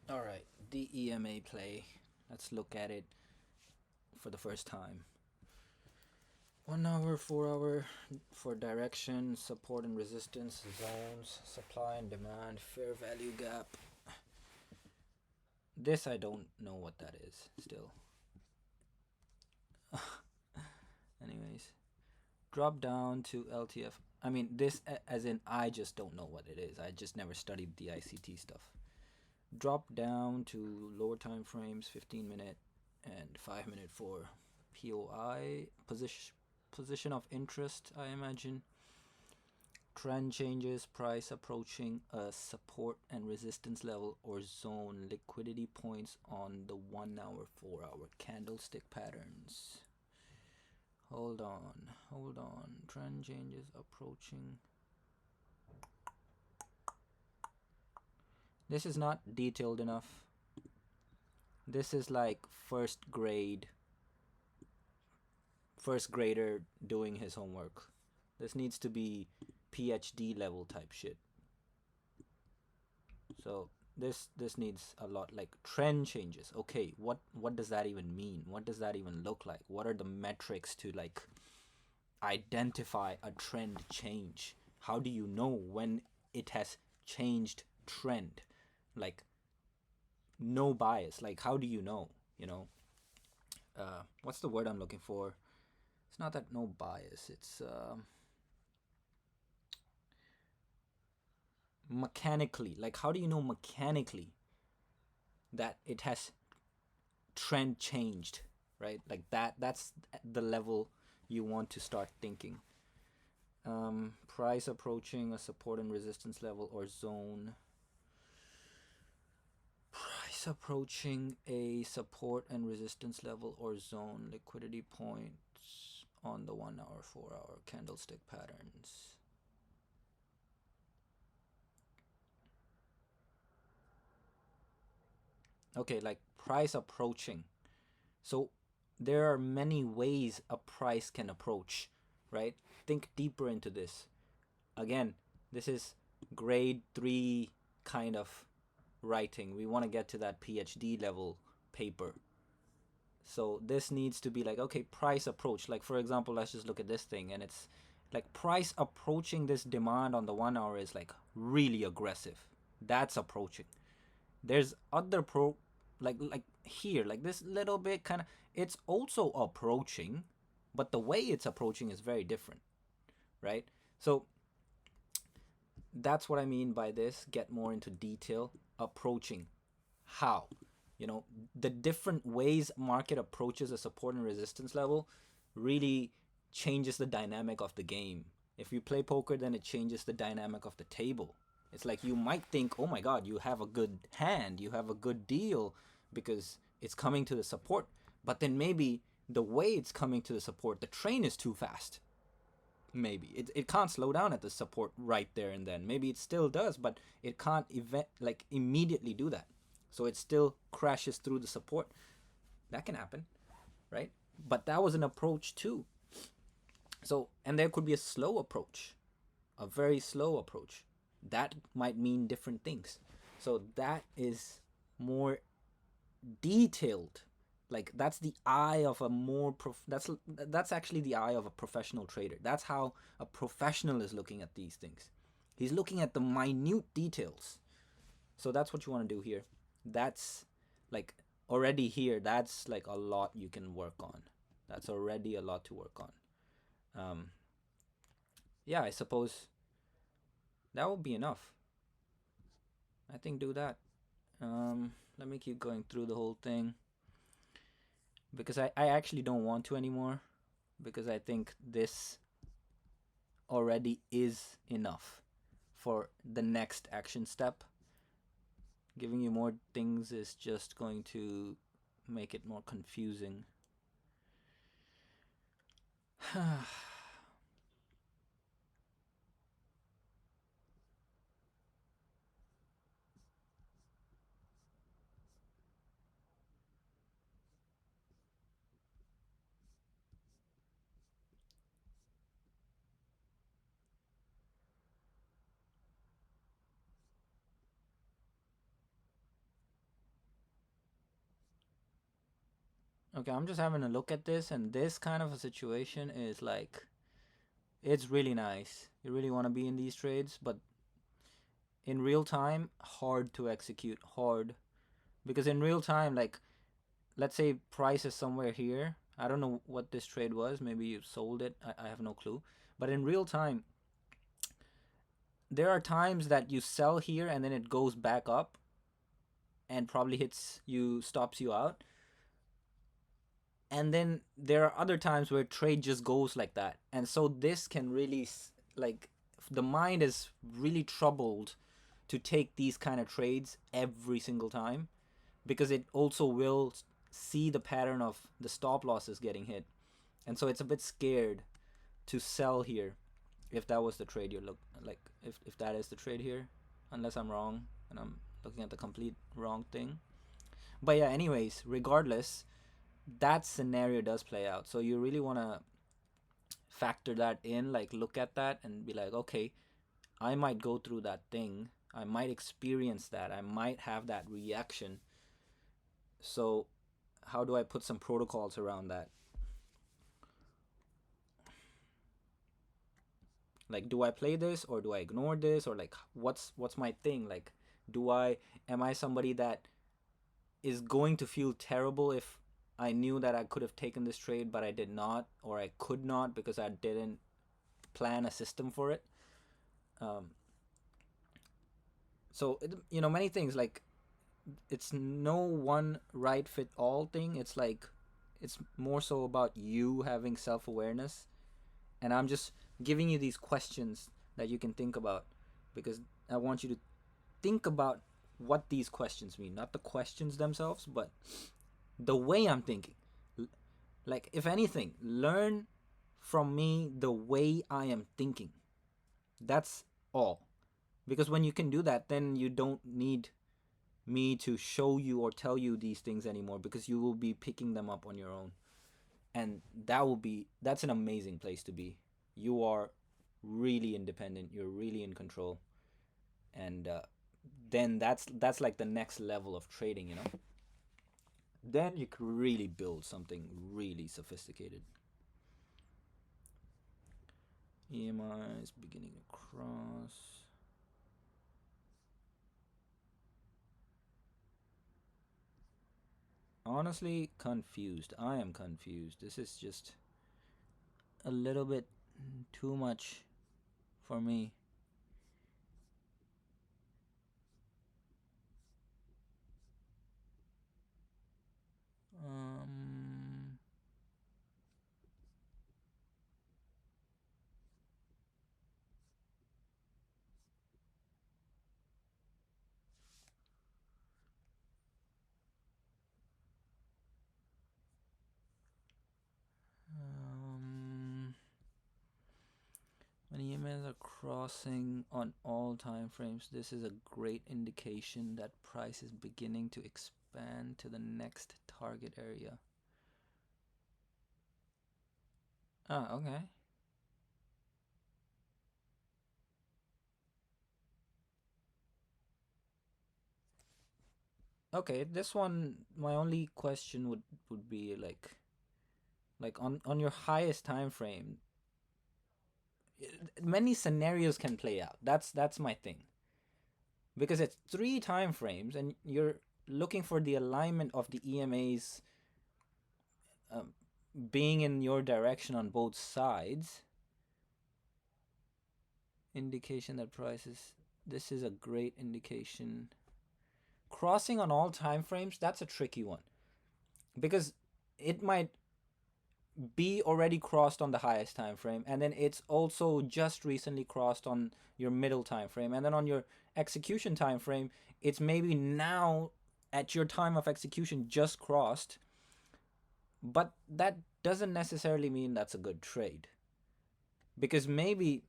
All right, the EMA play. Let's look at it for the first time. 1 hour, 4 hour for direction, support and resistance, zones, supply and demand, fair value gap. This I don't know what that is still. Anyways, drop down to LTF. I mean, this as in I just don't know what it is. I just never studied the ICT stuff. Drop down to lower time frames, 15 minute and 5 minute for POI position of interest. I imagine trend changes, price approaching a support and resistance level or zone, liquidity points on the 1 hour, 4 hour candlestick patterns. Hold on. Trend changes approaching. This is not detailed enough. This is like first grader doing his homework. This needs to be PhD level type shit. So this needs a lot, like trend changes. Okay, what does that even mean? What does that even look like? What are the metrics to like identify a trend change? How do you know when it has changed trend? Like no bias. Like how do you know? You know, what's the word I'm looking for? It's not that no bias. It's mechanically. Like how do you know mechanically that it has trend changed, right? Like that's the level you want to start thinking. Price approaching a support and resistance level or zone. Price approaching a support and resistance level or zone, liquidity points on the 1 hour, 4 hour candlestick patterns. Okay, like price approaching. So there are many ways a price can approach, right? Think deeper into this. Again, this is grade 3 kind of writing. We want to get to that PhD level paper. So this needs to be like, okay, price approach. Like for example, let's just look at this thing, and it's like price approaching this demand on the 1 hour is like really aggressive. That's approaching. There's other like here, like this little bit kind of, it's also approaching, but the way it's approaching is very different, right? So that's what I mean by this. Get more into detail. Approaching. How? You know, the different ways market approaches a support and resistance level really changes the dynamic of the game. If you play poker, then it changes the dynamic of the table. It's like you might think, oh my god, you have a good hand, you have a good deal because it's coming to the support. But then maybe the way it's coming to the support, the train is too fast. Maybe it can't slow down at the support right there and then. Maybe it still does, but it can't immediately do that. So it still crashes through the support. That can happen, right? But that was an approach too. So, and there could be a slow approach, a very slow approach. That might mean different things. So that is more detailed. Like that's the eye of a more that's actually the eye of a professional trader. That's how a professional is looking at these things. He's looking at the minute details. So that's what you want to do here. That's like already here. That's like a lot you can work on. That's already a lot to work on. Um, yeah, I suppose that will be enough. I think do that. Let me keep going through the whole thing because I actually don't want to anymore because I think this already is enough for the next action step. Giving you more things is just going to make it more confusing. Okay, I'm just having a look at this, and this kind of a situation is like, it's really nice. You really want to be in these trades, but in real time, hard to execute. Hard. Because in real time, like, let's say price is somewhere here. I don't know what this trade was. Maybe you sold it. I have no clue. But in real time, there are times that you sell here and then it goes back up and probably hits you, stops you out. And then there are other times where trade just goes like that. And so this can really, like, the mind is really troubled to take these kind of trades every single time, because it also will see the pattern of the stop losses getting hit. And so it's a bit scared to sell here if that was the trade you look like, if that is the trade here, unless I'm wrong and I'm looking at the complete wrong thing. But yeah, anyways, regardless, that scenario does play out. So you really want to factor that in, like look at that and be like, okay, I might go through that thing, I might experience that, I might have that reaction. So how do I put some protocols around that? Like, do I play this or do I ignore this, or like what's my thing? Like, do I am I somebody that is going to feel terrible if I knew that I could have taken this trade but I did not, or I could not because I didn't plan a system for it? um, so many things, like, it's no one right fit all thing. It's like, it's more so about you having self-awareness, and I'm just giving you these questions that you can think about, because I want you to think about what these questions mean, not the questions themselves, but the way I'm thinking. Like, if anything, learn from me the way I am thinking. That's all. Because when you can do that, then you don't need me to show you or tell you these things anymore, because you will be picking them up on your own. And that's an amazing place to be. You are really independent, you're really in control. And then that's like the next level of trading. Then you could really build something really sophisticated. EMI is beginning to cross. Honestly, confused. I am confused. This is just a little bit too much for me. Um, um, when EMAs are crossing on all time frames, this is a great indication that price is beginning to expand to the next target area. Ah, okay. Okay, this one, my only question would be like on your highest time frame, many scenarios can play out. That's my thing, because it's three time frames and you're looking for the alignment of the EMAs, um, being in your direction on both sides. Indication that prices, this is a great indication. Crossing on all time frames, that's a tricky one, because it might be already crossed on the highest time frame, and then it's also just recently crossed on your middle time frame, and then on your execution time frame it's maybe now at your time of execution just crossed. But that doesn't necessarily mean that's a good trade, because maybe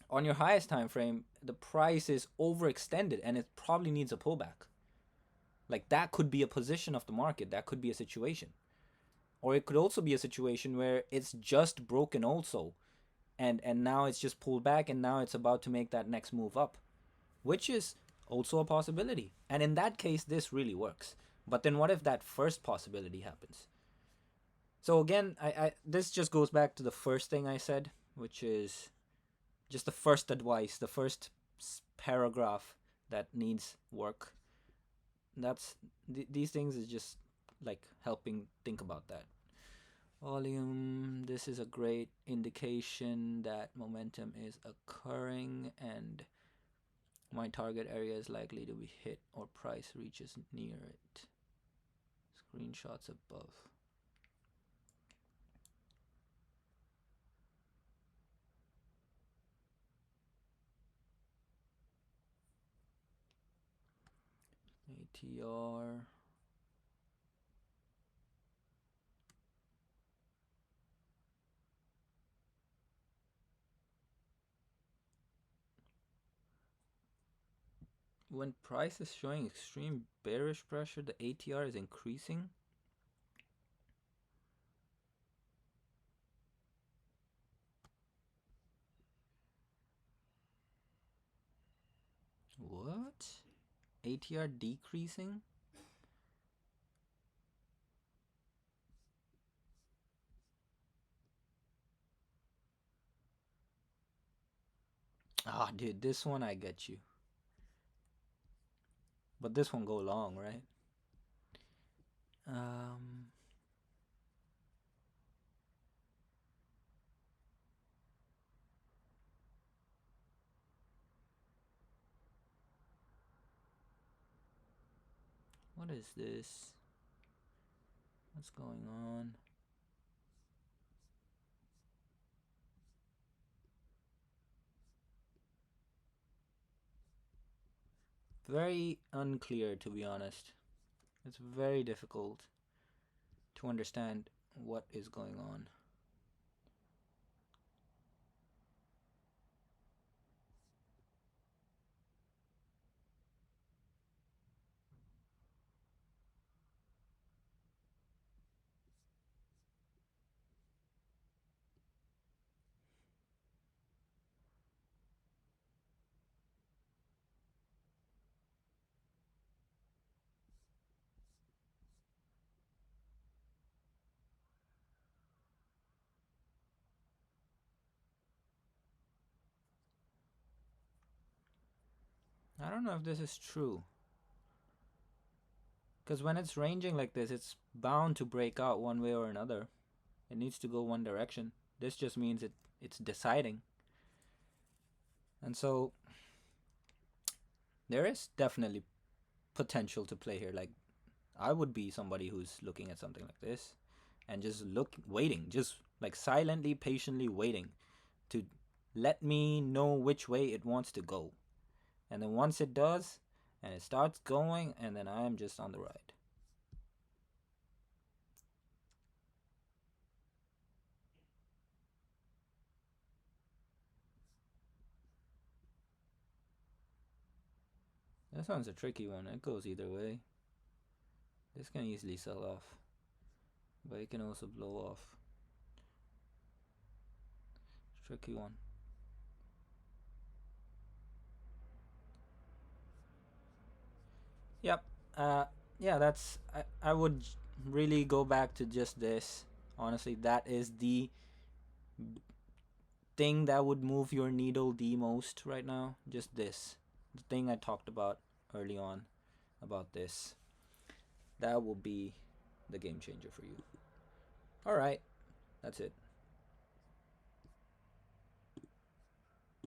on your highest time frame the price is overextended and it probably needs a pullback. Like, that could be a position of the market, that could be a situation. Or it could also be a situation where it's just broken also, and now it's just pulled back and now it's about to make that next move up, which is also a possibility. And in that case this really works. But then what if that first possibility happens? So again, I this just goes back to the first thing I said, which is just the first advice, the first paragraph that needs work. That's these things is just like helping think about that. Volume, this is a great indication that momentum is occurring and my target area is likely to be hit or price reaches near it. Screenshots above. ATR. When price is showing extreme bearish pressure, the ATR is increasing. What? ATR decreasing? Ah, dude, this one I get you. But this one go long, right? Um, what is this? What's going on? Very unclear, to be honest. It's very difficult to understand what is going on. I don't know if this is true. Because when it's ranging like this, it's bound to break out one way or another. It needs to go one direction. This just means it's deciding. And so there is definitely potential to play here. Like I would be somebody who's looking at something like this and just waiting, just like silently, patiently waiting to let me know which way it wants to go. And then once it does, and it starts going, and then I am just on the ride. This one's a tricky one. It goes either way. This can easily sell off, but it can also blow off. Tricky one. Yep. Yeah, that's. I would really go back to just this. Honestly, that is the thing that would move your needle the most right now. Just this. The thing I talked about early on about this. That will be the game changer for you. All right. That's it.